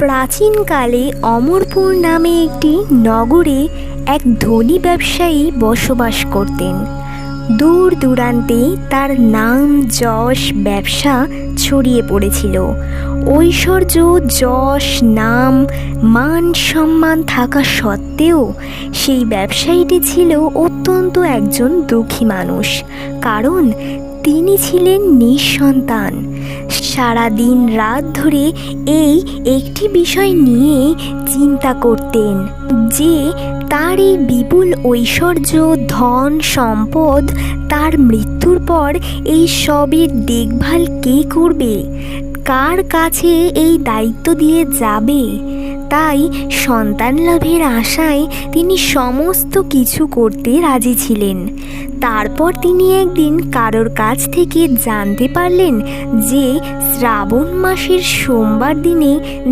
প্রাচীনকালে অমরপুর নামে একটি নগরে এক ধনী ব্যবসায়ী বসবাস করতেন। দূর দূরান্তে তার নাম যশ ব্যবসা ছড়িয়ে পড়েছিল। ঐশ্বর্য, যশ, নাম, মান সম্মান থাকা সত্ত্বেও সেই ব্যবসায়ীটি ছিল অত্যন্ত একজন দুঃখী মানুষ, কারণ তিনি ছিলেন নিঃসন্তান। সারাদিন রাত ধরে এই একটি বিষয় নিয়ে চিন্তা করতেন যে তার এই বিপুল ঐশ্বর্য, ধন সম্পদ, তার মৃত্যুর পর এই সবের দেখভাল কে করবে, কার কাছে এই দায়িত্ব দিয়ে যাবে। তাই সন্তান লাভের আশায় তিনি সমস্ত কিছু করতে রাজি ছিলেন। তারপর তিনি একদিন কারোর কাছ থেকে জানতে পারলেন যে শ্রাবণ মাসের সোমবার দিনে